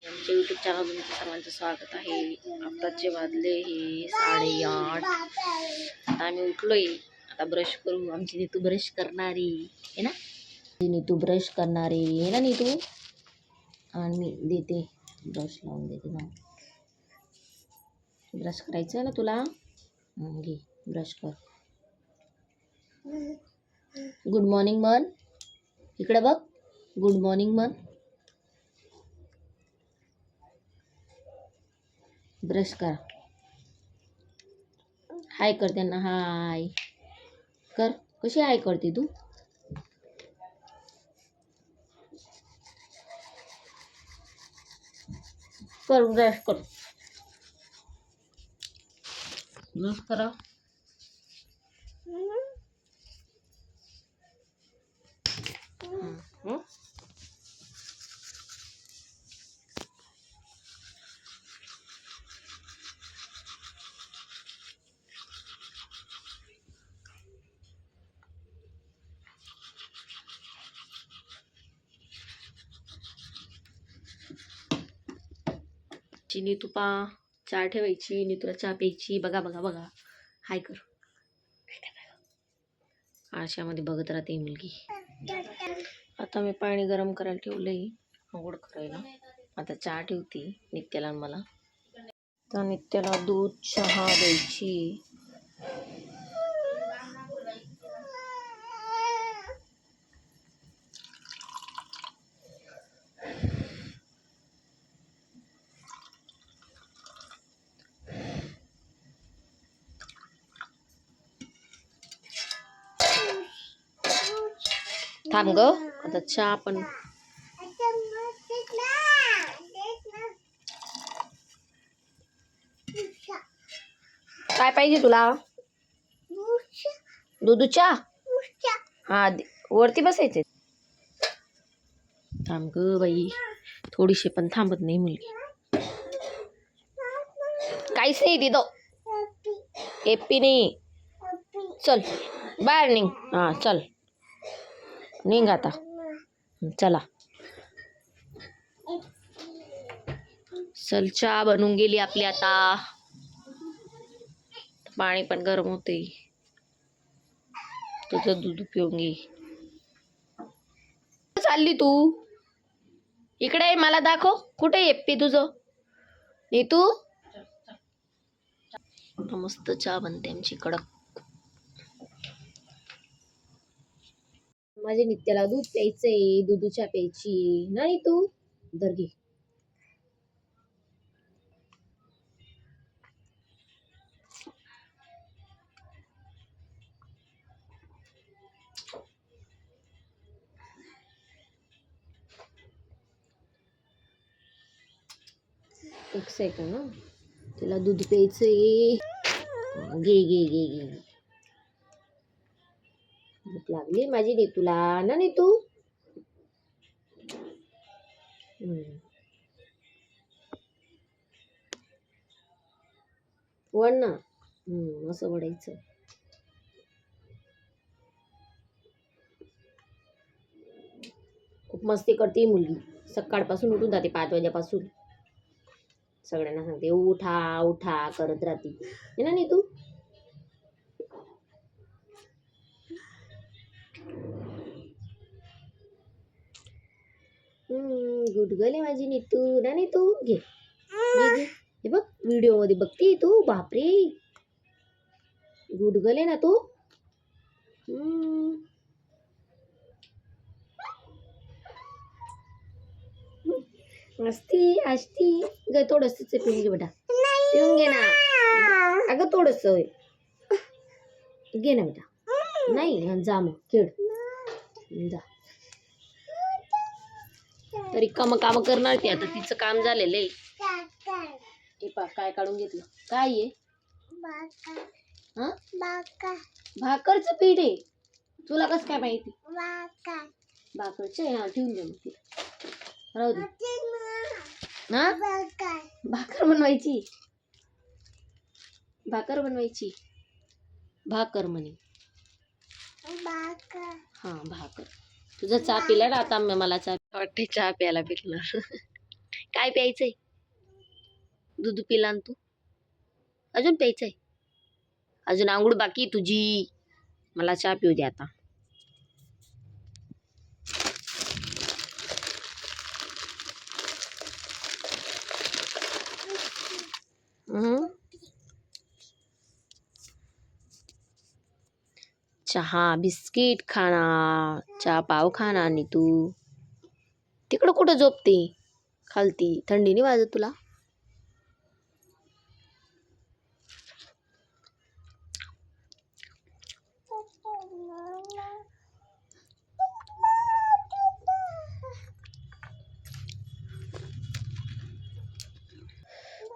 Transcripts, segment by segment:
आमच्या YouTube channel तुमचं सर्वांचं स्वागत आहे. आत्ताचे वाजले हे 8:30. आता आम्ही उठलोय. आता ब्रश करू. आमची नीतू ब्रश करणारी आहे ना, नीतू ब्रश करणारी आहे ना नीतू. आणि मी देते ब्रश लावून देते ना. ब्रश करायचं आहे ना तुला, घे ब्रश कर. गुड मॉर्निंग म्हण, इकडे बघ. गुड मॉर्निंग म्हण. ब्रश कर. हाय कर त्यांना. हाय कर. कशी हाय करते तू? कर ब्रश कर. ब्रश करा. नीतू पा चहा ठेवायची, नीतूला चहा प्यायची. बघा बघा बघा. हाय कर. आरशामध्ये बघत राहते मुलगी. आता मी पाणी गरम करायला ठेवलंय, आंघोळ करायला. आता चहा ठेवते नित्याला आणि मला. तर नित्याला दूध चहा द्यायची. थांब ग, आता चहा पण. काय पाहिजे तुला? दूध चहा? हा, वरती बसायचे. थांब ग बाई, थोडीशी पण थांबत नाही मुलगी. काहीच नाही तिथं. एप्पी नाही. चल बाहेर निघ. हा चल निघ आता. चला चल. चहा बनून गेली आपली. आता पाणी पण गरम होते. तुझं दूध पिऊन घे. चालली तू? इकडे मला दाखव. कुठे एप्पी तुझं? नीतू मस्त चहा बनते आमची, कडक. माझ्या नित्याला दूध प्यायचंय, दूध चहा प्यायची नाही तू. धर घे. एक सेकंड. तिला दूध प्यायचंय. घे घे घे घे. भूक लागली माझी नीतूला ना नीतू. वड ना. असं वडायचं. खूप मस्ती करते मुलगी. सकाळपासून उठून जाते 5 वाजेपासून. सगळ्यांना सांगते उठा उठा करत राहते है ना नीतू. गुडगले माझी नीतू ना नीतू. घे घे. हे बघ व्हिडिओ मध्ये बघते तू. बापरे, गुडगले ना तू. मस्ती आस्ती. ग थोडस पिऊन घे बेटा. पिऊन घे ना. अगं थोडस घे ना बेटा. नाही जा मग खेळ जा. तरी काम करणार ती. आता तिचं काम झालेलं आहे. काय काढून घेतलं? काय आहे? भाकरचं पीठ आहे. तुला कसं काय माहिती? भाकरचे. हा ठेवून दे मग तिला. राहू दे. हा भाकर बनवायची. भाकर बनवायची. भाकर म्हणे. हा भाकर. तुझा चहा पिला ना आता. मला चहा वाटते. चहा प्यायला भेटणार. काय प्यायचंय? दूध पिला तू? अजून प्यायचंय? अजून आंघोळ बाकी तुझी. मला चहा पिऊ दे आता. चहा बिस्किट खाणार, चहा पाव खाणार. आणि तू तिकडं कुठं झोपते? खालती थंडी नाही वाजत तुला?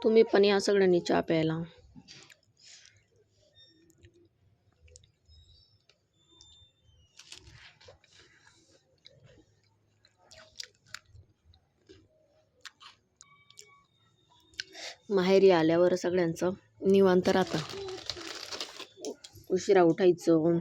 तुम्ही पण या सगळ्यांनी चहा प्यायला. माहेरी आल्यावर सगळ्यांचं निवांत राहतं. उशिरा उठायचं,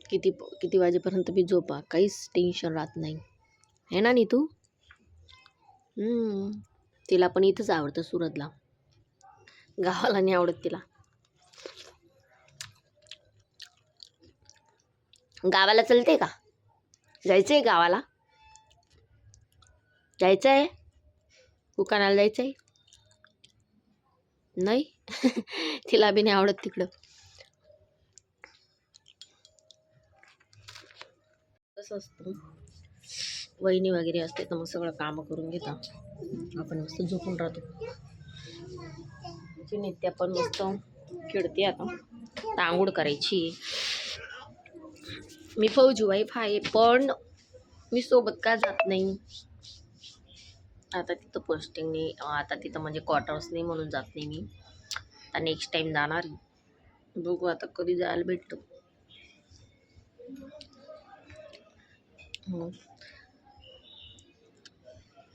किती वाजेपर्यंत बी झोपा, काहीच टेन्शन राहत नाही. है ना नीतू? तिला पण इथंच आवडतं सुरतला, गावाला नाही आवडत तिला. गावाला चलते का? जायचंय गावाला? जायचंय? दुकानाला जायचंय? नाही. तिला बी नाही आवडत तिकडं. कसं असतं, वहिनी वगैरे असते तर मग सगळं काम करून घेतात, आपण मस्त झोपून राहतो. नित्या पण मस्त खेळते. आता आंघोळ करायची. मी फौजी वाईफ आहे, पण मी सोबत का जात नाही. आता तिथं पोस्टिंग नाही, आता तिथं म्हणजे क्वार्टर्स नाही म्हणून जात नाही मी. आता नेक्स्ट टाइम जाणार. बघू आता कधी जायला भेटतो.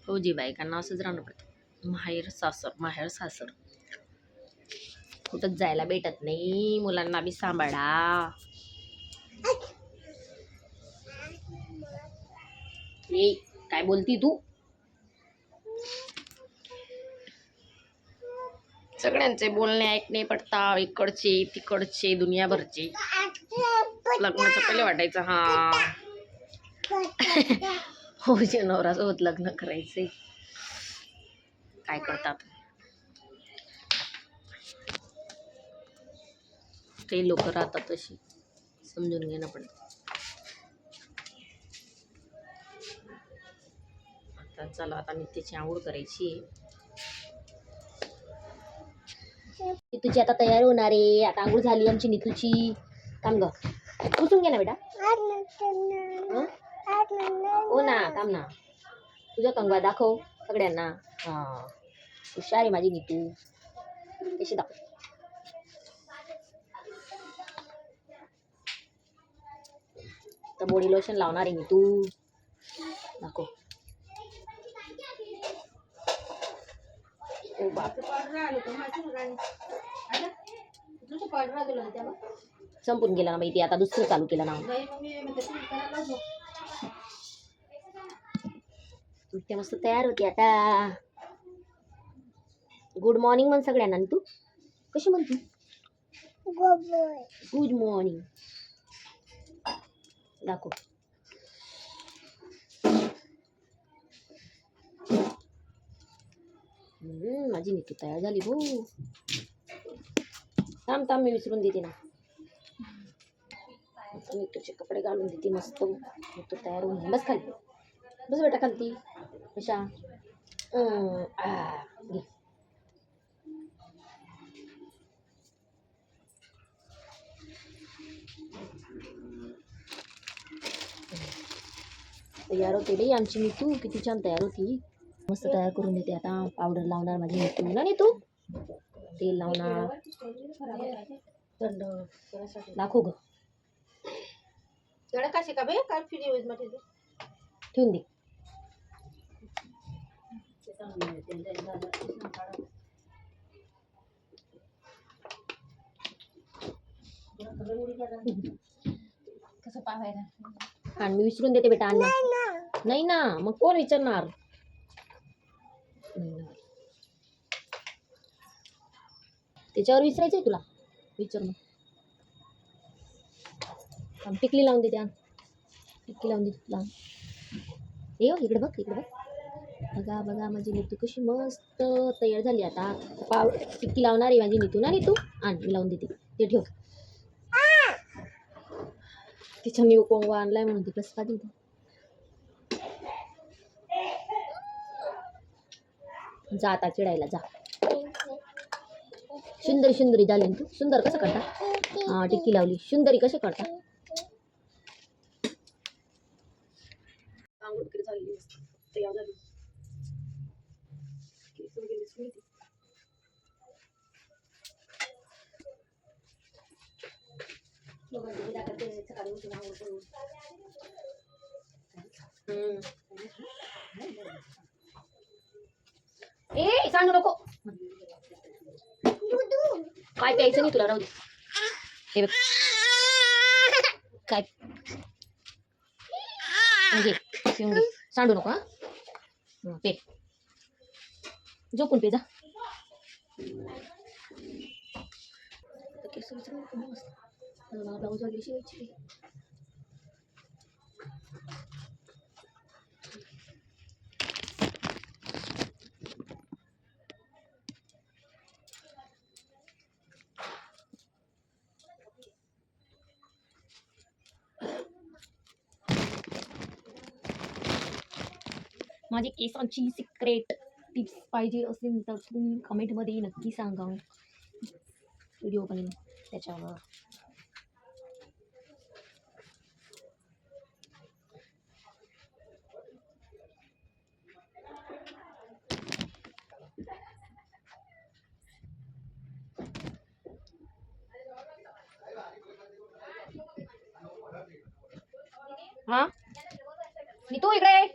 फौजी बायकांना असंच राहणं पडतं. माहेर सासर कुठंच जायला भेटत नाही. मुलांना बी सांभाळा. काय बोलती तू? सगळ्यांचे बोलणे ऐकणे पडता, इकडचे तिकडचे दुनियाभरचे. लग्नाचं पहिले वाटायचं हा फौजी नवऱ्यासोबत लग्न करायचे. काय करतात ते लोक राहतात तशी, समजून घेणं पडतं. आता चला, आता नित्याची आंघोळ करायची. तुझी आता तयार होणार आहे. आता आंघोळ झाली आमची नितूची. थांब ग, पुसून घे ना बेटा. हो ना, थांब ना. तुझा कंगवा दाखव सगळ्यांना. हा, हुशार आहे माझी नितू. कशी दाखव? तर बॉडी लोशन लावणार आहे नितू. दाखव. ओ बाप, संपून गेला ना माहिती. आता दुसरं चालू केलं ना. त्या मस्त तयार होती आता. गुड मॉर्निंग म्हण सगळ्यांना. तू कशी म्हणते? गुड मॉर्निंग दाखव. माझी नीतू तयार झाली हो. थांब मी विसरून देते ना. नीतूचे कपडे घालून देते मस्त. नीतू तयार होऊन बस खाली. बस बेटा खालती. कशा तयार होते रे आमची नीतू. किती छान तयार होती. मस्त तयार करून देते. आता पावडर लावणार माझी नीतू ना. नीतू तेल लावणार. दाखव ग. ठेवून दे. कसं पाहायला. आणि मी विसरून देते बेटा. अण्णा नाही ना, मग कोण विचारणार? त्याच्यावर विचारायचंय तुला, विचार मग. टिकली लावून दे, त्या टिकली लावून दे तुला. ये इकडे बघ, इकडे बघ. बघा बघा माझी नीतू कशी मस्त तयार झाली. आता टिक्की लावणार आहे माझी नीतू ना. नीतू आण, मी लावून देते. ते ठेव. तिच्या मी कोंगो आणलाय म्हणून ती कसं का जा आता चिडायला जा. सुंदरी सुंदरी झाली तू. सुंदर कसं करता? हा टिक्की लावली. सुंदरी कसं करता? ए सांगू नको. काय प्यायचं नाही तुला, राहू दे. हे बघ काय म्हणजे सांडू नको. हा पे, झोपून पे जा. ब्लाऊज वगैरे शिवायची. माझी केसांची सिक्रेट टिप्स पाहिजे असेल तर तुम्ही कमेंटमध्ये नक्की सांगा. व्हिडिओ बनवेन त्याच्यावर. हा मी तू इकडे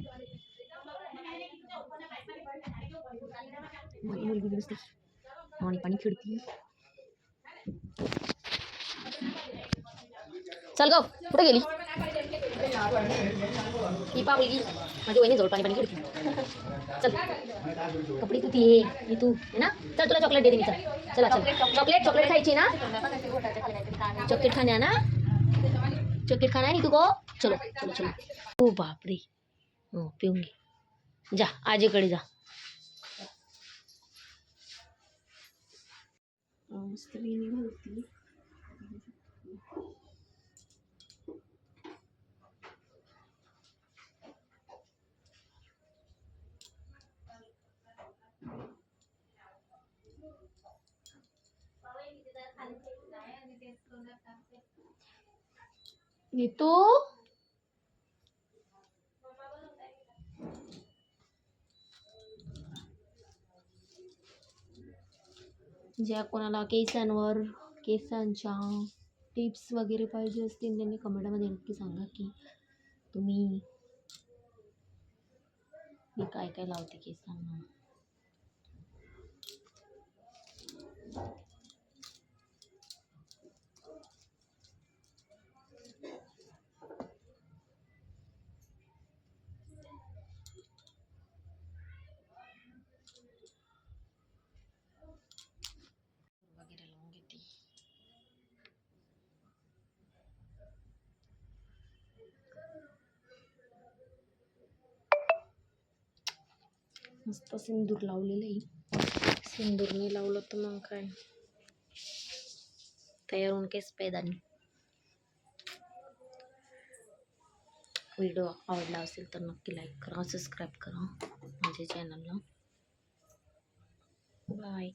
पाणी पाणी खिडकी. चल ग, कुठे गेली ही पावली? माझी वहिनी जवळ पाणी पाणी खिडकी. चल कपडे तू ती तू आहे ना. चल तुला चॉकलेट देते मी. चल चला चल. चॉकलेट चॉकलेट खायची ना. चॉकलेट खाण्या ना. चॉकलेट खाना नहीं तू को. चलो चलो चलो. ओ बापरे. हो पिऊन घे. जा आजीकडे जा. मस्त वेणी घालती. नीतू ज्या कोणाला केसांच्या टिप्स वगैरे पाहिजे असतील त्यांनी कमेंटमध्ये नक्की सांगा की तुम्ही मी काय काय लावते केसांना. वगैरे लावून घेते. मस्त सिंदूर लावलेलं आहे. सिंदूर नाही लावलं तर मग काय तयार होऊन केस पैदा नाही. व्हिडिओ आवडला असेल तर नक्की लाईक करा, सबस्क्राईब करा माझ्या चॅनलला. बाय.